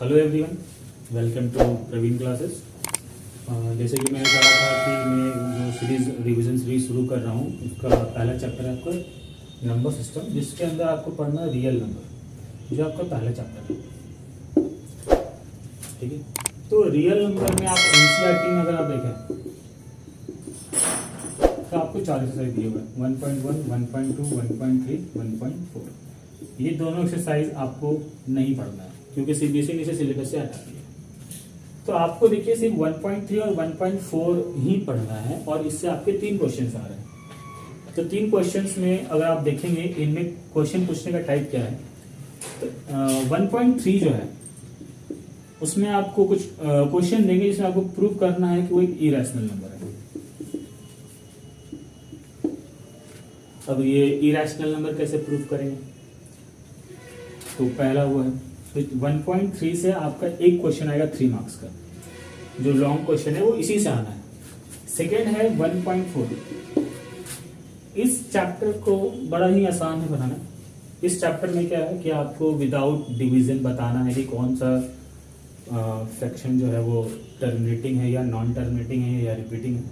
Hello everyone, welcome to Praveen classes. जैसे कि मैंने कहा था कि मैं जो सीरीज रिवीजन सीरीज शुरू कर रहा हूँ, उसका पहला चैप्टर है आपका नंबर सिस्टम, जिसके अंदर आपको पढ़ना है रियल नंबर, जो आपका पहला चैप्टर है। ठीक है, तो रियल नंबर में आप एनसीईआरटी में अगर आप देखें तो आपको 4 एक्सरसाइज दिए हुए हैं, 1.1, 1.2, 1.3, 1.4। ये दोनों एक्सरसाइज आपको नहीं पढ़ना है क्योंकि सीबीएसई ने इसे सिलेबस से हटा दिया। तो आपको देखिए सिर्फ 1.3 और 1.4 ही पढ़ना है और इससे आपके 3 क्वेश्चंस आ रहे हैं। तो 3 क्वेश्चंस में अगर आप देखेंगे, इनमें क्वेश्चन पूछने का टाइप क्या है। तो 1.3 जो है उसमें आपको कुछ क्वेश्चन देंगे जिसमें आपको प्रूव करना है कि वो एक इरेशनल नंबर है। अब ये इरेशनल नंबर कैसे प्रूव करेंगे, तो पहला वो है, तो 1.3 से आपका एक क्वेश्चन आएगा 3 मार्क्स का, जो लॉन्ग क्वेश्चन है वो इसी से आना है। सेकेंड है 1.4। इस चैप्टर को बड़ा ही आसान है बनाना। इस चैप्टर में क्या है कि आपको विदाउट डिवीजन बताना है कि कौन सा फ्रैक्शन जो है वो टर्मिनेटिंग है या नॉन टर्मिनेटिंग है या रिपीटिंग है।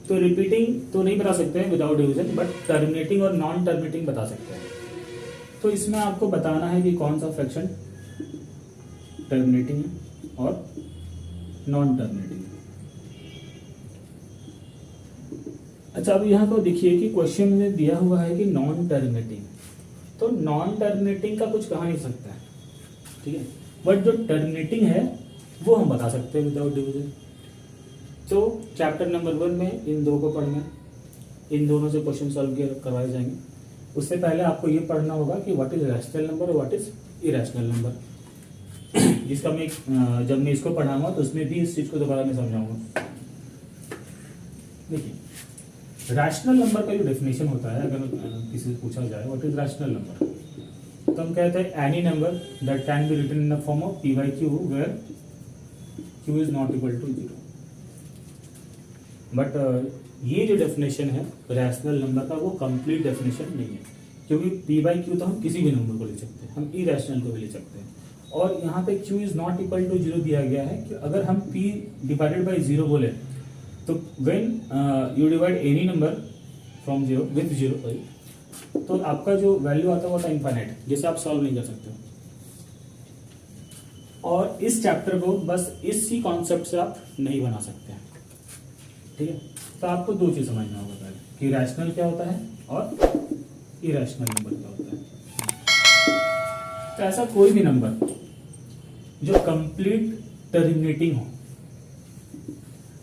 तो रिपीटिंग तो नहीं बता सकते हैं विदाउट डिवीजन, बट टर्मिनेटिंग और नॉन टर्मिनेटिंग बता सकते हैं। तो इसमें आपको बताना है कि कौन सा फ्रैक्शन टर्मिनेटिंग है और नॉन टर्मिनेटिंग है। अच्छा, अब यहाँ पर देखिए कि क्वेश्चन में दिया हुआ है कि नॉन टर्मिनेटिंग, तो नॉन टर्मिनेटिंग का कुछ कहा नहीं सकता है, ठीक है, बट जो टर्मिनेटिंग है वो हम बता सकते हैं विदाउट डिवीजन। तो चैप्टर नंबर 1 में इन दो को पढ़ना है, इन दोनों से क्वेश्चन सॉल्व करवाए जाएंगे। उससे पहले आपको ये पढ़ना होगा कि व्हाट इज रैशनल नंबर और व्हाट इज इरेशनल नंबर, जिसका मैं जब मैं इसको पढ़ाऊंगा तो उसमें भी इस चीज को दोबारा मैं समझाऊंगा। देखिए, रैशनल नंबर का जो डेफिनेशन होता है, अगर किसी से पूछा जाए व्हाट इज रैशनल नंबर, तो हम कहते हैं any number that can be written in the form of p by q where q is not equal to 0। But ये जो डेफिनेशन है रैशनल नंबर का, वो कंप्लीट डेफिनेशन नहीं है, क्योंकि p by q तो हम किसी भी नंबर को ले सकते हैं, हम इरेशनल को भी ले सकते हैं। और यहाँ पे q is not equal to 0 दिया गया है कि अगर हम p डिवाइडेड बाई 0 बोले तो when you divide any number from 0 with 0, तो आपका जो वैल्यू आता है वो आता है इनफाइनाइट, जिसे आप सॉल्व नहीं कर सकते। और इस चैप्टर को बस इसी कॉन्सेप्ट से आप नहीं बना सकते हैं, ठीक है। तो आपको 2 चीज समझना होगा पहले, कि रैशनल क्या होता है और इरेशनल नंबर क्या होता है। तो ऐसा कोई भी नंबर जो कंप्लीट टर्मिनेटिंग हो,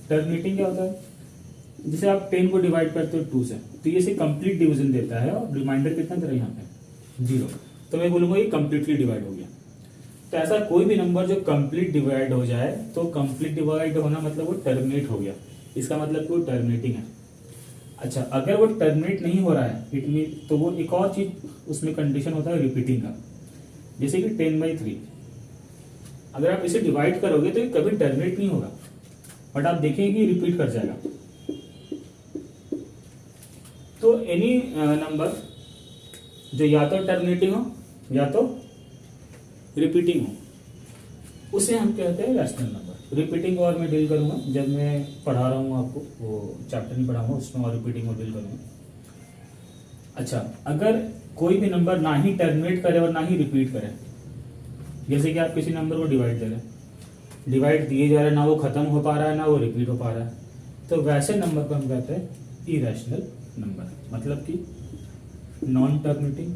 टर्मिनेटिंग क्या होता है, जैसे आप 10 को डिवाइड करते हो 2 से, तो ये कंप्लीट डिवीजन देता है और रिमाइंडर कितना दे रहा है यहाँ पे 0, तो मैं बोलूंगा ये कंप्लीटली डिवाइड हो गया। तो ऐसा कोई भी नंबर जो कंप्लीट डिवाइड हो जाए, तो कंप्लीट डिवाइड होना मतलब वो टर्मिनेट हो गया, इसका मतलब कि वो टर्मिनेटिंग है। अच्छा, अगर वो टर्मिनेट नहीं हो रहा है इट मीन, तो वो एक और चीज उसमें कंडीशन होता है रिपीटिंग का, जैसे कि 10/3 अगर आप इसे डिवाइड करोगे तो ये कभी टर्मिनेट नहीं होगा, बट आप देखेंगे कि रिपीट कर जाएगा। तो एनी नंबर जो या तो टर्मिनेटिंग हो या तो रिपीटिंग हो, उसे हम कहते हैं रैशनल नंबर। रिपीटिंग और मैं डील करूंगा जब मैं पढ़ा रहा हूँ आपको, वो चैप्टर नहीं पढ़ाऊंगा उसमें, और रिपीटिंग और डील करूंगा। अच्छा, अगर कोई भी नंबर ना ही टर्मिनेट करे और ना ही रिपीट करे, जैसे कि आप किसी नंबर को डिवाइड दे रहे हैं, डिवाइड दिए जा रहे हैं, ना वो खत्म हो पा रहा है ना वो रिपीट हो पा रहा है, तो वैसे नंबर को हम कहते हैं इरेशनल नंबर, मतलब कि non terminating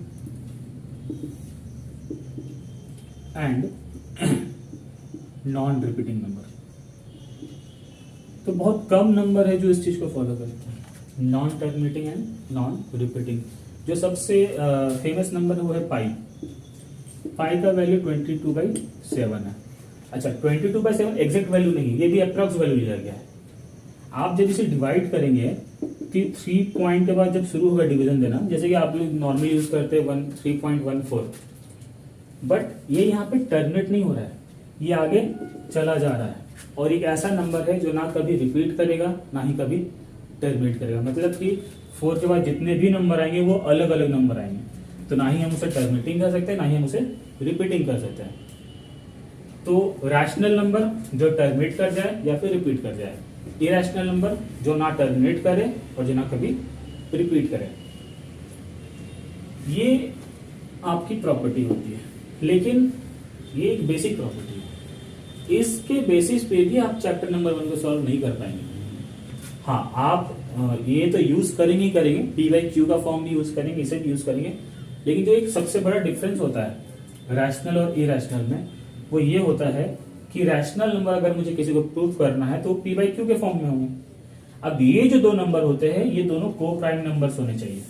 and non repeating number. तो बहुत कम नंबर है जो इस चीज को फॉलो करते हैं, non terminating and non repeating. जो सबसे फेमस नंबर है वो है पाई का वैल्यू 22/7 है। अच्छा, 22/7 एग्जैक्ट वैल्यू नहीं है, ये भी अप्रॉक्स वैल्यू लिया गया है। आप जब इसे डिवाइड करेंगे कि 3 पॉइंट के बाद जब शुरू होगा डिवीजन देना, जैसे कि आप लोग नॉर्मली यूज करते हैं 3.14, बट ये यहाँ पे टर्मिनेट नहीं हो रहा है, ये आगे चला जा रहा है, और एक ऐसा नंबर है जो ना कभी रिपीट करेगा ना ही कभी टर्मिनेट करेगा। मतलब कि 4 के बाद जितने भी नंबर आएंगे वो अलग अलग नंबर आएंगे, तो ना ही हम उसे टर्मिनेटिंग कर सकते हैं ना ही हम उसे रिपीटिंग कर सकते हैं। तो रैशनल नंबर जो टर्मिनेट कर जाए या फिर रिपीट कर जाए, इरेशनल नंबर जो ना टर्मिनेट करे और जो ना कभी रिपीट करे, ये आपकी प्रॉपर्टी होती है। लेकिन ये एक बेसिक प्रॉपर्टी है, इसके बेसिस पे भी आप चैप्टर नंबर 1 को सॉल्व नहीं कर पाएंगे। हाँ, आप ये तो यूज करेंगे ही करेंगे, पी बाई क्यू का फॉर्म भी यूज करेंगे, इसे भी यूज करेंगे, लेकिन जो एक सबसे बड़ा डिफरेंस होता है रैशनल और इरेशनल में, वो ये होता है कि रैशनल नंबर अगर मुझे किसी को प्रूव करना है तो पी बाई क्यू के फॉर्म में होंगे। अब ये जो दो नंबर होते हैं ये दोनों को प्राइम नंबर्स होने चाहिए,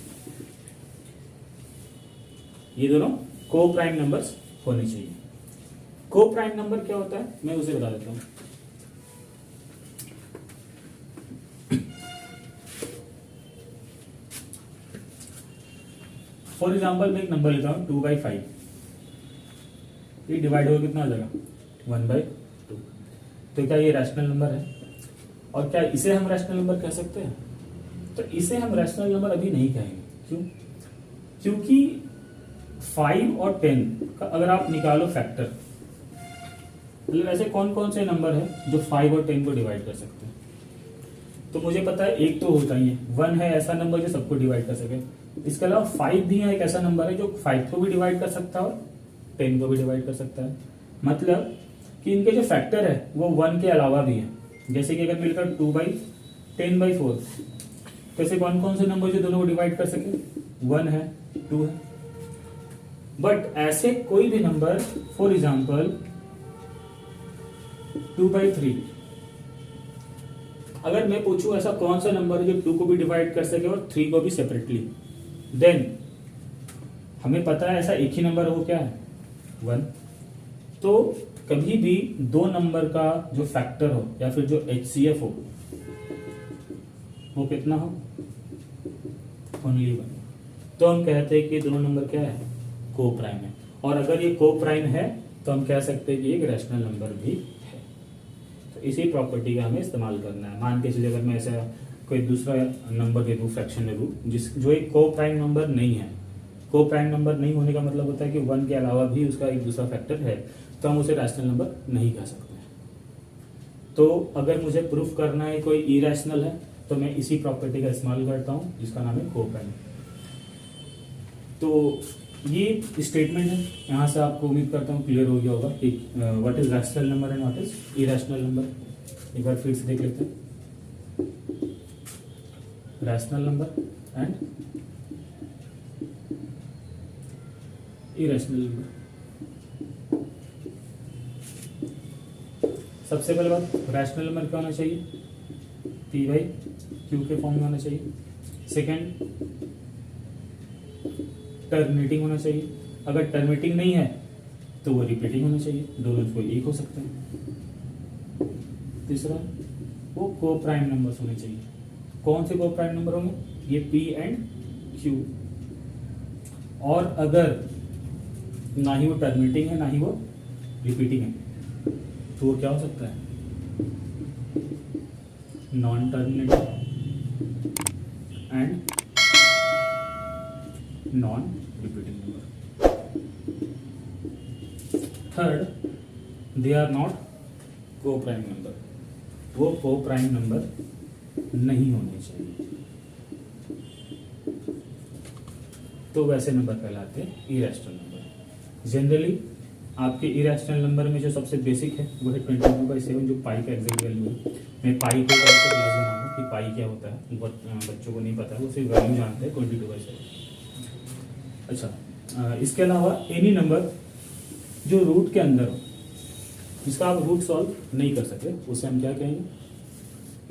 ये दोनों को प्राइम नंबर्स होने चाहिए। को प्राइम नंबर क्या होता है मैं उसे बता देता हूं। फॉर एग्जाम्पल मैं एक नंबर लेता हूं 2/5, ये डिवाइड होकर कितना आ जाएगा 1/2। तो क्या ये रैशनल नंबर है? और क्या इसे हम रैशनल नंबर कह सकते हैं? तो इसे हम रैशनल नंबर अभी नहीं कहेंगे। क्यों? क्योंकि 5 और 10 का अगर आप निकालो फैक्टर, मतलब ऐसे कौन कौन से नंबर है जो 5 और 10 को डिवाइड कर सकते हैं? तो मुझे पता है एक तो होता ही है, 1 है ऐसा नंबर जो सबको डिवाइड कर सके। इसके अलावा 5 भी है एक ऐसा नंबर है जो 5 को भी डिवाइड कर सकता है और 10 को भी डिवाइड कर सकता है। मतलब कि इनके जो फैक्टर है वो 1 के अलावा भी है। जैसे कि अगर मिलकर 2/10/4, तो ऐसे कौन कौन से नंबर जो दोनों को डिवाइड कर सके? 1 है, 2 है। बट ऐसे कोई भी नंबर, फॉर एग्जाम्पल 2/3, अगर मैं पूछूं ऐसा कौन सा नंबर है जो 2 को भी डिवाइड कर सके और 3 को भी सेपरेटली, देन हमें पता है ऐसा एक ही नंबर है, वो क्या है 1। तो कभी भी दो नंबर का जो फैक्टर हो या फिर जो HCF हो वो कितना हो? ओनली 1। तो हम कहते हैं कि दोनों नंबर क्या है? को प्राइम है। और अगर ये को प्राइम है तो हम कह सकते हैं कि एक रैशनल नंबर भी है। तो इसी प्रॉपर्टी का हमें इस्तेमाल करना है। मान के चलिए अगर मैं ऐसा कोई दूसरा नंबर दे दूं, फ्रैक्शन दे दूं, जो एक को प्राइम नंबर नहीं है, को प्राइम नंबर नहीं होने का मतलब होता है कि 1 के अलावा भी उसका एक दूसरा फैक्टर है, तो हम उसे रैशनल नंबर नहीं कह सकते। तो अगर मुझे प्रूफ करना है कोई इरेशनल है तो मैं इसी प्रॉपर्टी का इस्तेमाल करता हूं जिसका नाम है को प्राइम। तो ये स्टेटमेंट है, यहां से आपको उम्मीद करता हूँ क्लियर हो गया होगा कि what is rational number and what is irrational number. एक बार फिर से देख लेते हैं, rational number and irrational number. सबसे पहले बात, रैशनल नंबर क्या होना चाहिए? पी बाई क्यू के फॉर्म में होना चाहिए। सेकेंड, टर्मिनेटिंग होना चाहिए। अगर टर्मिनेटिंग नहीं है तो वो रिपीटिंग होना चाहिए, दोनों कोई एक हो सकते हैं। तीसरा, वो को प्राइम नंबर्स होने चाहिए। कौन से को प्राइम नंबर होंगे? ये पी एंड क्यू। और अगर ना ही वो टर्मिनेटिंग है ना ही वो रिपीटिंग है तो वो क्या हो सकता है? Non terminating and non repeating number. Third, they are not coprime number, वो को प्राइम नंबर नहीं होने चाहिए, तो वैसे नंबर कहलाते हैं इरेशनल नंबर। जनरली आपके इरेशनल नंबर में जो सबसे बेसिक है वो है 22/7, जो पाई का एग्जैक्ट वैल्यू है। मैं पाई को क्लास बनाऊंगा कि पाई क्या होता है, बच्चों को नहीं पता है, वो सिर्फ वैल्यू जानते हैं 22/7। अच्छा, इसके अलावा एनी नंबर जो रूट के अंदर हो, जिसका आप रूट सॉल्व नहीं कर सके, उसे हम क्या कहेंगे?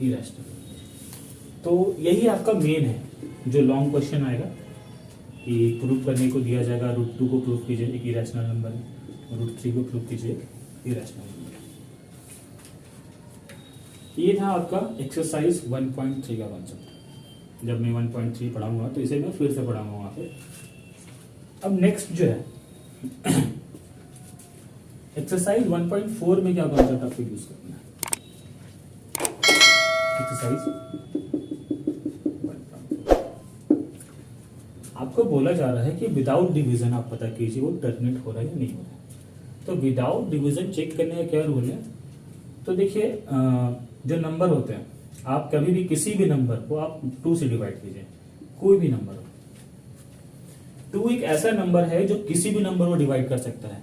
इरेशनल। तो यही आपका मेन है, जो लॉन्ग क्वेश्चन आएगा कि प्रूफ करने को दिया जाएगा, √2 को प्रूफ कीजिए एक इरेशनल नंबर है, √3 को प्रूफ कीजिए इरेशनल नंबर। ये था आपका एक्सरसाइज 1.3 का कॉन्सेप्ट। जब मैं 1.3 पढ़ाऊंगा तो इसे मैं फिर से पढ़ाऊंगा वहां पे। अब नेक्स्ट जो है एक्सरसाइज 1.4 में क्या कॉन्सेप्ट आपको यूज करना है? एक्सरसाइज आपको बोला जा रहा है कि विदाउट डिवीजन आप पता कीजिए वो टर्मिनेट हो रहा है या नहीं हो रहा है। तो विदाउट डिवीजन चेक करने का क्या रूल है? तो देखिए जो नंबर होते हैं, आप कभी भी किसी भी नंबर को आप 2 से डिवाइड कीजिए, कोई भी नंबर हो। 2 एक ऐसा नंबर है जो किसी भी नंबर को डिवाइड कर सकता है।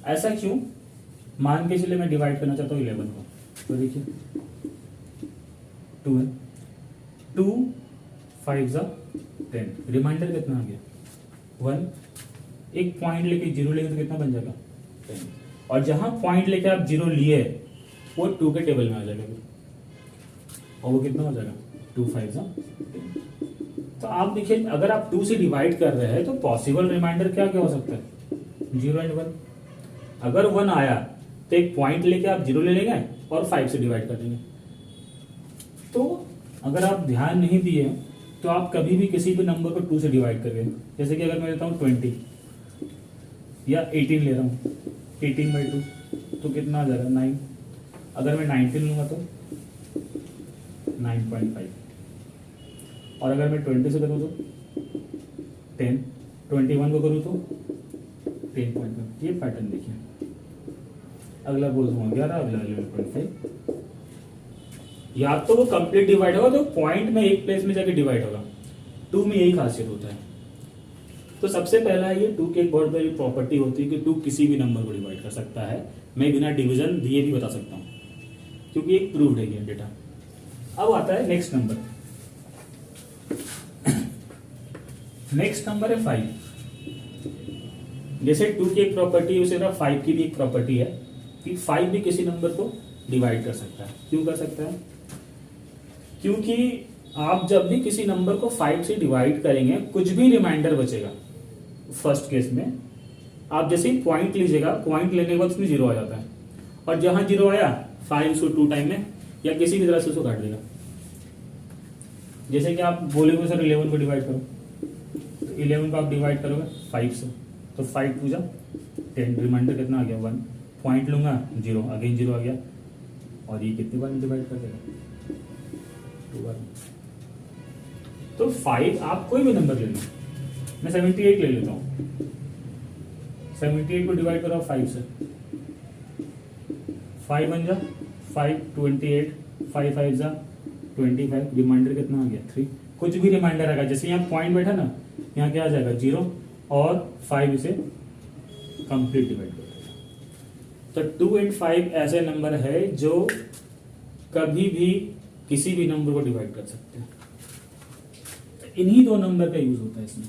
ऐसा क्यों? मान के चलिए मैं डिवाइड करना चाहता हूँ 11 को, तो देखिए 2 है, 2 5 10, रिमाइंडर कितना आ गया 1, एक पॉइंट लेके 0 लेंगे तो कितना बन जाएगा 10, और जहां पॉइंट लेके आप 0 लिए वो 2 के टेबल में आ जाएगा, और वो कितना हो जाएगा 2 5 10। तो आप देखिए अगर आप 2 से डिवाइड कर रहे हैं तो पॉसिबल रिमाइंडर क्या क्या हो सकता है 0 एंड 1। अगर 1 आया तो एक पॉइंट लेके आप 0 ले लेंगे और 5 से डिवाइड कर देंगे। तो अगर आप ध्यान नहीं दिए तो आप कभी भी किसी भी नंबर को 2 से डिवाइड करिए। जैसे कि अगर मैं लेता हूँ 20 या 18 ले रहा हूँ, 18/2 तो कितना आ जाएगा 9। अगर मैं 19 लूंगा तो 9.5, और अगर मैं 20 से करूँ तो 10, 21 को करूँ तो 10.1। ये पैटर्न देखिए, अगला बोल दूंगा 11, अगला 11.5। या तो वो कंप्लीट डिवाइड होगा तो पॉइंट में एक प्लेस में जाके डिवाइड होगा। 2 में यही खासियत होता है। तो सबसे पहला ये 2 की एक बहुत बड़ी प्रॉपर्टी होती है कि 2 किसी भी नंबर को डिवाइड कर सकता है। मैं बिना डिवीजन दिए भी बता सकता हूँ क्योंकि एक प्रूव्ड है ये डेटा। अब आता है नेक्स्ट नंबर। नेक्स्ट नंबर है 5। जैसे 2 की एक प्रॉपर्टी है उसी तरह 5 की भी एक प्रॉपर्टी है कि 5 भी किसी नंबर को डिवाइड कर सकता है। क्यों कर सकता है? क्योंकि आप जब भी किसी नंबर को 5 से डिवाइड करेंगे कुछ भी रिमाइंडर बचेगा। फर्स्ट केस में आप जैसे ही पॉइंट लीजिएगा, पॉइंट लेने के बाद उसमें 0 आ जाता है, और जहां 0 आया 5 उसको 2 टाइम में या किसी भी तरह से उसको काट देगा। जैसे कि आप बोलेंगे सर 11 को डिवाइड करो, तो 11 को आप डिवाइड करोगे 5 से, तो 5 2 जा 10, रिमाइंडर कितना आ गया 1, पॉइंट लूंगा 0, अगेन 0 आ गया, और ये कितनी बार डिवाइड कर देगा 2 बार। तो 5 आप कोई भी नंबर ले लो, मैं 78 ले लेता हूँ, 78 को डिवाइड करो 5 से, 5 बन जा 5, 28, 5 5 जा 25, रिमाइंडर कितना आ गया 3। कुछ भी रिमाइंडर आएगा, जैसे यहाँ पॉइंट बैठा ना, यहाँ क्या आ जाएगा 0 और 5 इसे कंप्लीट डिवाइड कर देगा। तो 2 and 5 ऐसे नंबर है जो कभी भी किसी भी नंबर को डिवाइड कर सकते हैं। इन्हीं 2 नंबर का यूज होता है इसमें।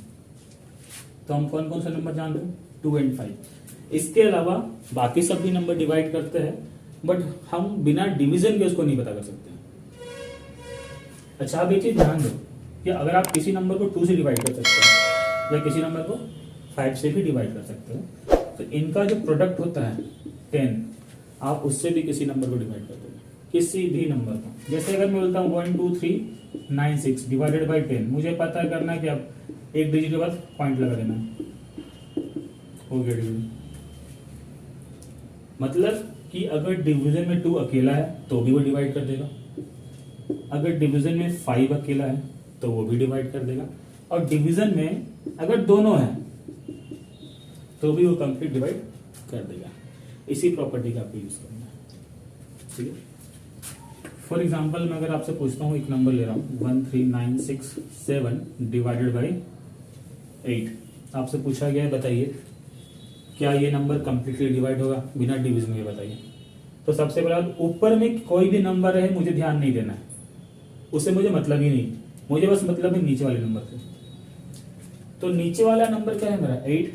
तो हम कौन कौन सा नंबर जान रहे हैं 2 and 5। इसके अलावा बाकी सब भी नंबर डिवाइड करते हैं, बट हम बिना डिवीजन के उसको नहीं पता कर सकते। अच्छा, आप एक चीज ध्यान दो कि अगर आप किसी नंबर को 2 से डिवाइड कर सकते हैं या किसी नंबर को 5 से भी डिवाइड कर सकते हैं, तो इनका जो प्रोडक्ट होता है 10, आप उससे भी किसी नंबर को डिवाइड कर दोगे, किसी भी नंबर को। जैसे अगर मैं बोलता हूँ 1 2 3 9 6 डिवाइडेड बाई 10, मुझे पता करना है कि अब एक डिजिट के बाद पॉइंट लगा देना है, हो गया डिवीजन। मतलब कि अगर डिवीजन में 2 अकेला है तो भी वो डिवाइड कर देगा, अगर डिवीजन में 5 अकेला है तो वो भी डिवाइड कर देगा, और डिवीजन में अगर दोनों है तो भी वो कंप्लीट डिवाइड कर देगा। इसी प्रॉपर्टी का आपको यूज करना है। ठीक है, फॉर एग्जाम्पल मैं अगर आपसे पूछता हूँ, एक नंबर ले रहा हूँ 13967 डिवाइडेड बाई 8, आपसे पूछा गया है बताइए क्या ये नंबर कंप्लीटली डिवाइड होगा बिना डिवीजन के, बताइए। तो सबसे पहला ऊपर में कोई भी नंबर है मुझे ध्यान नहीं देना है, उससे मुझे मतलब ही नहीं, मुझे बस मतलब है नीचे वाले नंबर से। तो नीचे वाला नंबर क्या है मेरा 8,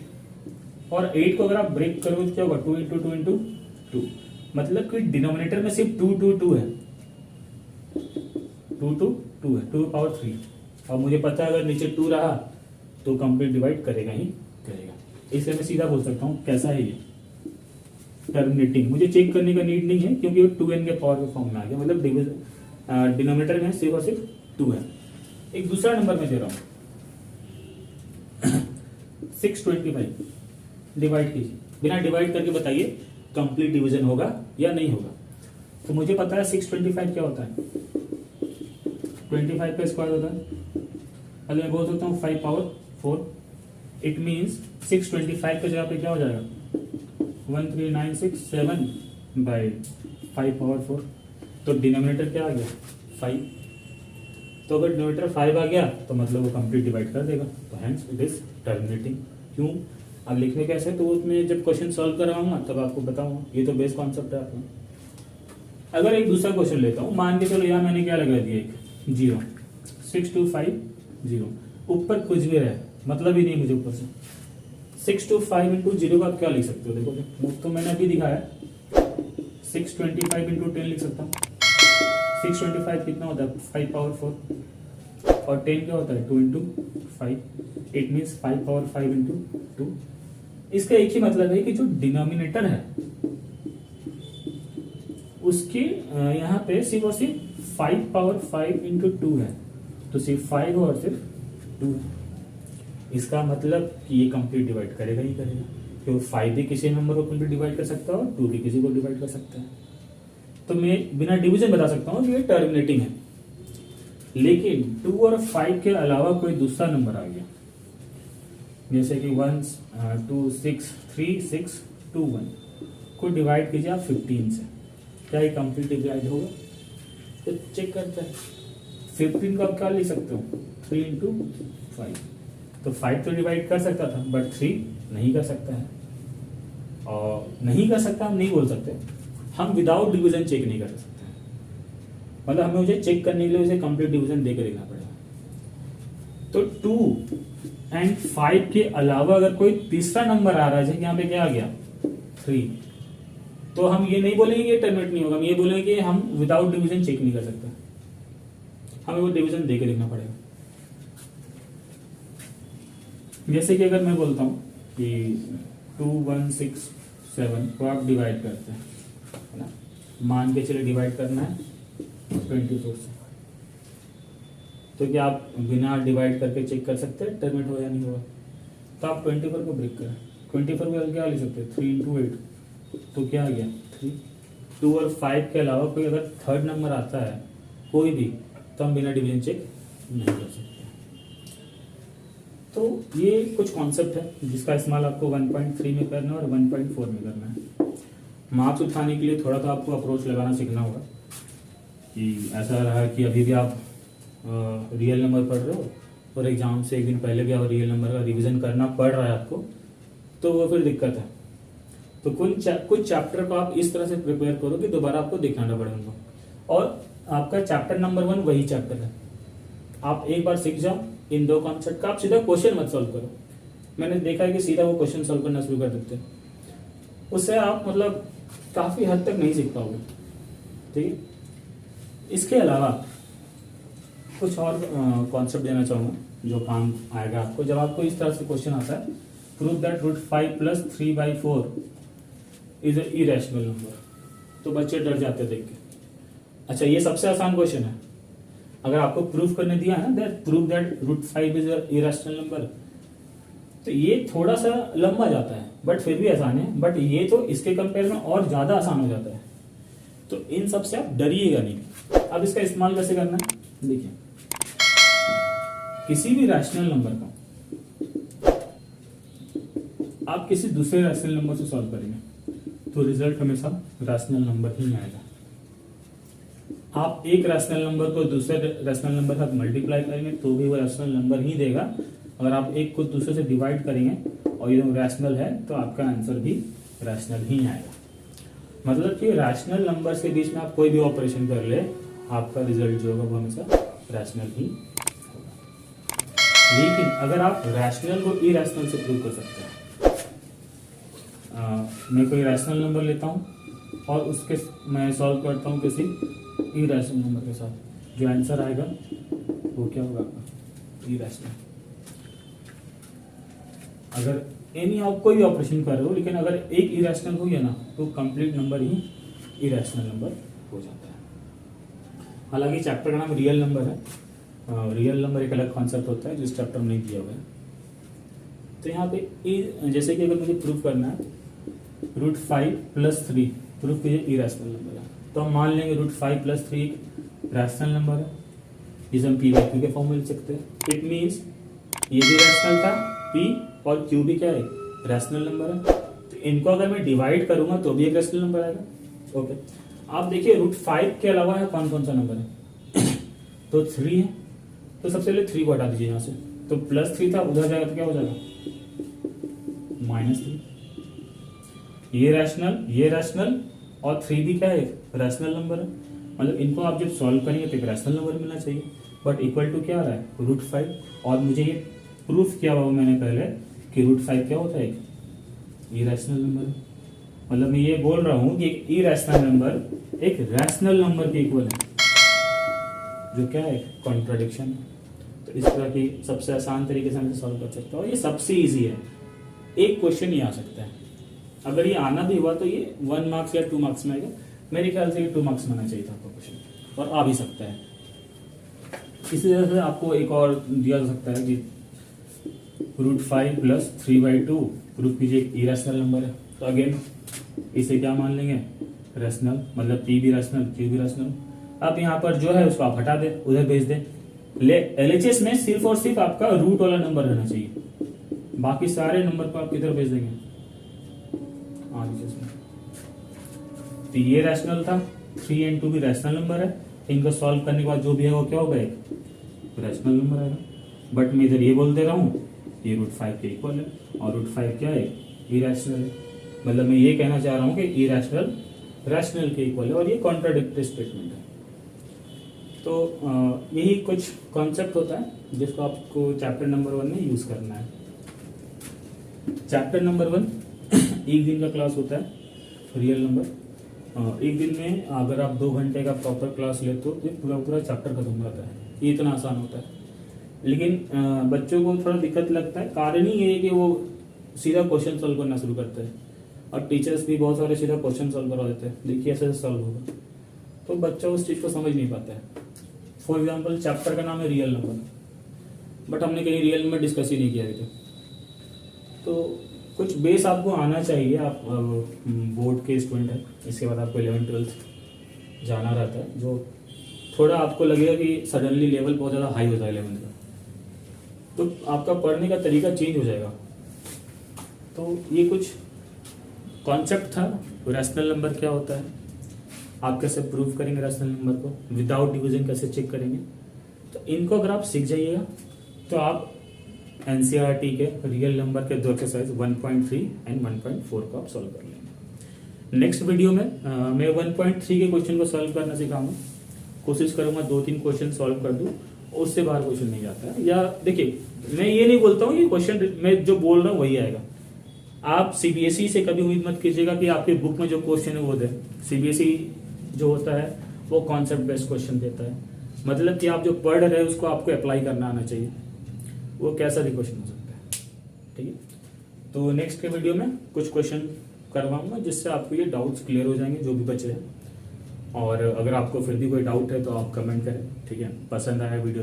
और 8 को अगर आप ब्रेक करोगे तो क्या होगा 2 इंटू 2 इंटू 2, मतलब कि डिनोमिनेटर में सिर्फ 2 2 2 है, 2 2 2 है, 2 पावर 3, और मुझे पता है अगर नीचे 2 रहा तो कंप्लीट डिवाइड करेगा ही करेगा। इसलिए मैं सीधा बोल सकता हूँ कैसा है ये टर्मिनेटिंग, मुझे चेक करने का नीड नहीं है क्योंकि वो 2n के पावर के फॉर्म में आ गया, मतलब डिनोमिनेटर में सिर्फ और सिर्फ 2 है। एक दूसरा नंबर मैं दे रहा हूँ 625, डिवाइड कीजिए, बिना डिवाइड करके बताइए कंप्लीट डिवीजन होगा या नहीं होगा। तो मुझे पता है 625 क्या होता है, 25 का स्क्वायर होता है, अगर मैं बोल सकता हूँ 5 पावर 4, इट मीन्स 625 के जगह पे क्या हो जाएगा 1396 बाई 5/4। तो डिनोमिनेटर क्या आ गया 5। तो अगर डिनोमिनेटर 5 आ गया तो मतलब वो कंप्लीट डिवाइड कर देगा, तो हैंस इट इज टर्मिनेटिंग। क्यों? अब लिखने कैसे, तो उसमें जब क्वेश्चन सॉल्व करवाऊंगा तब आपको बताऊंगा। ये तो बेस कॉन्सेप्ट है आपका। अगर एक दूसरा क्वेश्चन लेता हूँ, मान के चलो यहाँ मैंने क्या लगा दिया, एक 0, 6250, ऊपर कुछ भी रहे मतलब ही नहीं मुझे ऊपर से। 625 इंटू 0 का आप क्या लिख सकते हो, देखो तो मैंने अभी दिखाया 625 इंटू 10 लिख सकता हूँ। 625 कितना होता है 5/4, और 10 क्या होता है 2 इंटू 5, इट मीन्स 5/5 इंटू 2। इसका एक ही मतलब है कि जो डिनोमिनेटर है उसके यहाँ पे सिर्फ और सिर्फ 5/5 इंटू 2 है, तो सिर्फ 5 और सिर्फ 2 है। इसका मतलब कि ये कंप्लीट डिवाइड करेगा ही करेगा, क्योंकि 5 भी किसी नंबर को कंप्लीट डिवाइड कर सकता है और 2 भी किसी को डिवाइड कर सकता है। तो मैं बिना डिवीजन बता सकता हूँ कि ये टर्मिनेटिंग है। लेकिन 2 और 5 के अलावा कोई दूसरा नंबर आ गया, जैसे कि 1 2 6 3 6 2 1 को डिवाइड कीजिए आप 15 से, क्या ये कंप्लीट डिवाइड होगा? तो चेक करते हैं। 15 को आप क्या लिख सकते हो 3 इंटू 5, तो 5 तो डिवाइड कर सकता था बट 3 नहीं कर सकता है। और नहीं कर सकता हम नहीं बोल सकते, हम विदाउट डिवीजन चेक नहीं कर सकते, मतलब हमें मुझे चेक करने के लिए उसे कंप्लीट डिवीजन देकर देखना पड़ेगा। तो 2 एंड 5 के अलावा अगर कोई तीसरा नंबर आ रहा है, जैसे यहाँ पे क्या आ गया 3, तो हम ये नहीं बोलेंगे ये टर्मिनेट नहीं होगा, हम ये बोलेंगे कि हम विदाउट डिवीजन चेक नहीं कर सकते, हमें वो डिवीजन देकर देखना पड़ेगा। जैसे कि अगर मैं बोलता हूं कि 2 1 6 7 को आप डिवाइड करते हैं, है ना, मान के चले डिवाइड करना है 24 से, तो क्या आप बिना डिवाइड करके चेक कर सकते हैं टर्मिनेट हो या नहीं होगा? तो आप 24 को ब्रेक करें, 24 को क्या लिख सकते हैं 3 इंटू 8, तो क्या आ गया 3। 2 और 5 के अलावा कोई अगर थर्ड नंबर आता है कोई भी, तो हम बिना डिवीजन चेक नहीं कर सकते। तो ये कुछ कॉन्सेप्ट है जिसका इस्तेमाल आपको 1.3 में करना है और 1.4 में करना है। मार्क्स उठाने के लिए थोड़ा तो आपको अप्रोच लगाना सीखना होगा, कि ऐसा रहा कि अभी भी आप रियल नंबर पढ़ रहे हो और एग्जाम से एक दिन पहले भी आप रियल नंबर का रिवीजन करना पड़ रहा है आपको, तो वो फिर दिक्कत है। तो कुछ चैप्टर को आप इस तरह से प्रिपेयर करो कि दोबारा आपको देखना ना पड़े उनको, और आपका चैप्टर नंबर 1 वही चैप्टर है। आप एक बार सीख जाओ इन 2 कॉन्सेप्ट का, आप सीधा क्वेश्चन मत सॉल्व करो। मैंने देखा है कि सीधा वो क्वेश्चन सॉल्व करना शुरू कर देते हैं, उससे आप मतलब काफी हद तक नहीं सीख पाओगे। ठीक है, इसके अलावा कुछ और कॉन्सेप्ट देना चाहूंगा जो काम आएगा आपको। जब आपको इस तरह से क्वेश्चन आता है, prove that √5 + 3/4 is a irrational number, तो बच्चे डर जाते हैं देख के। अच्छा, ये सबसे आसान क्वेश्चन है। अगर आपको प्रूफ करने दिया है ना, prove that √5 is a irrational number, तो ये थोड़ा सा लंबा जाता है बट फिर भी आसान है। बट ये तो इसके कंपेयर में और ज्यादा आसान हो जाता है, तो इन सब से आप डरिएगा नहीं। अब इसका इस्तेमाल कैसे करना है, देखिए, किसी भी रैशनल नंबर का आप किसी दूसरे रैशनल नंबर से सॉल्व करेंगे तो रिजल्ट हमेशा रैशनल नंबर ही आएगा। आप एक रैशनल नंबर को दूसरे रैशनल नंबर के साथ मल्टीप्लाई करेंगे तो भी वो रैशनल नंबर ही देगा। अगर आप एक को दूसरे से डिवाइड करेंगे और ये रैशनल है तो आपका आंसर भी रैशनल ही आएगा। मतलब कि रैशनल नंबर्स के बीच में आप कोई भी ऑपरेशन कर ले, आपका रिजल्ट जो होगा वो हमेशा रैशनल ही होगा। लेकिन अगर आप रैशनल को इरैशनल से प्रूव कर सकते हैं, मैं कोई रैशनल नंबर लेता हूँ और उसके मैं सॉल्व करता हूँ किसी इरैशनल नंबर के साथ, जो आंसर आएगा वो क्या होगा आपका इरैशनल। अगर एनी आप कोई भी ऑपरेशन कर रहे हो, लेकिन अगर एक इरैशनल हो गया ना तो कंप्लीट नंबर ही इरैशनल नंबर हो जाता है। हालांकि चैप्टर का नाम रियल नंबर है, रियल नंबर एक अलग कॉन्सेप्ट होता है जो इस चैप्टर में नहीं दिया हुआ है। तो यहाँ पे जैसे कि अगर मुझे प्रूफ करना है √5 + 3 प्रूफ कीजिए इरैशनल नंबर है, तो हम मान लेंगे √5 + 3 एक रैशनल नंबर है जिसे हम p/q के फॉर्म में लिख सकते हैं। इट मीन्स ये भी रैशनल था, p और q भी क्या है रैशनल नंबर है। तो इनको अगर मैं डिवाइड करूंगा तो भी एक रैशनल नंबर आएगा। ओके, आप देखिए √5 के अलावा है कौन कौन सा नंबर है तो 3 है, तो सबसे पहले 3 को हटा दीजिए यहाँ से, तो +3 था, उधर जाएगा तो क्या हो जाएगा -3। ये रैशनल और 3 भी क्या है, रैशनल नंबर है। मतलब इनको आप जब सॉल्व करेंगे तो एक रैशनल नंबर मिलना चाहिए, बट इक्वल टू क्या आ रहा है √5। और मुझे ये प्रूफ किया हुआ मैंने पहले कि √5 क्या होता है, एक इरेशनल नंबर। मतलब मैं ये बोल रहा हूं कि एक इरेशनल नंबर एक रैशनल नंबर के इक्वल है, जो क्या है कॉन्ट्राडिक्शन है। तो इस तरह की सबसे आसान तरीके से हम सॉल्व कर सकते हैं, और ये सबसे इजी है, एक क्वेश्चन ही आ सकता है। अगर ये आना भी हुआ तो ये 1 मार्क्स या 2 मार्क्स में आएगा। मेरे ख्याल से ये 2 मार्क्स में आना चाहिए था आपका क्वेश्चन, और आ भी सकता है। इसी तरह से आपको एक और दिया जा सकता है कि √5 + 3/2 प्रूफ कीजिए एक इरेशनल नंबर है। तो अगेन इसे क्या मान लेंगे, रैशनल, मतलब पी भी रैशनल, क्यू भी रैशनल। अब यहाँ पर जो है उसको आप हटा दें, उधर भेज दें। LHS में सिर्फ और सिर्फ आपका रूट वाला नंबर रहना चाहिए, बाकी सारे नंबर को आप किधर भेज देंगे, RHS में। तो ये रैशनल था, 3 और 2 भी रैशनल नंबर है। इनको सॉल्व करने के बाद जो भी है वो क्या होगा, एक रैशनल नंबर आएगा। बट मैं इधर ये बोल दे रहा हूँ ये √5 के इक्वल है, और √5 क्या है, इरेशनल है। मतलब मैं ये कहना चाह रहा हूँ कि इरेशनल रैशनल के इक्वल है, और ये कॉन्ट्राडिक्टरी स्टेटमेंट है। तो यही कुछ कॉन्सेप्ट होता है जिसको आपको चैप्टर नंबर 1 में यूज करना है। चैप्टर नंबर 1 एक दिन का क्लास होता है, रियल नंबर। एक दिन में अगर आप 2 घंटे का प्रॉपर क्लास लेते हो तो पूरा चैप्टर खत्म हो जाता है। ये इतना आसान होता है, लेकिन बच्चों को थोड़ा दिक्कत लगता है। कारण ही ये है कि वो सीधा क्वेश्चन सॉल्व करना शुरू करते हैं, और टीचर्स भी बहुत सारे सीधा क्वेश्चन सॉल्व करवा देते हैं, देखिए ऐसे सॉल्व होगा, तो बच्चा उस चीज़ को समझ नहीं पाता है। फॉर एग्जाम्पल चैप्टर का नाम है रियल नंबर, बट हमने कहीं रियल नंबर डिस्कस ही नहीं किया था। तो कुछ बेस आपको आना चाहिए। आप बोर्ड के स्टूडेंट हैं, इसके बाद आपको 11th-12th जाना रहता है, जो थोड़ा आपको लगेगा कि सडनली लेवल बहुत ज़्यादा हाई हो जाएगा 11th का, तो आपका पढ़ने का तरीका चेंज हो जाएगा। तो ये कुछ कॉन्सेप्ट था, रैशनल नंबर क्या होता है, आप कैसे प्रूव करेंगे रैशनल नंबर को, विदाउट डिवीजन कैसे चेक करेंगे। तो इनको अगर आप सीख जाइएगा तो आप NCERT के रियल नंबर के 2 एक्सरसाइज 1.3 और 1.4 को आप सॉल्व कर लेंगे। नेक्स्ट वीडियो में मैं 1.3 के क्वेश्चन को सॉल्व करना सिखाऊंगा। कोशिश करूंगा 2-3 क्वेश्चन सॉल्व कर दूं, उससे बाहर क्वेश्चन नहीं जाता है। या देखिए, मैं ये नहीं बोलता हूँ ये क्वेश्चन मैं जो बोल रहा हूँ वही आएगा। आप CBSE से कभी उम्मीद मत कीजिएगा कि आपके बुक में जो क्वेश्चन है वो दे। CBSE जो होता है वो कॉन्सेप्ट बेस्ड क्वेश्चन देता है, मतलब कि आप जो पढ़ रहे हैं उसको आपको अप्लाई करना आना चाहिए, वो कैसा भी क्वेश्चन हो सकता है। ठीक है, तो नेक्स्ट के वीडियो में कुछ क्वेश्चन करवाऊंगा जिससे आपको ये डाउट्स क्लियर हो जाएंगे जो भी बचे हैं। और अगर आपको फिर भी कोई डाउट है तो आप कमेंट करें। ठीक है, पसंद आया वीडियो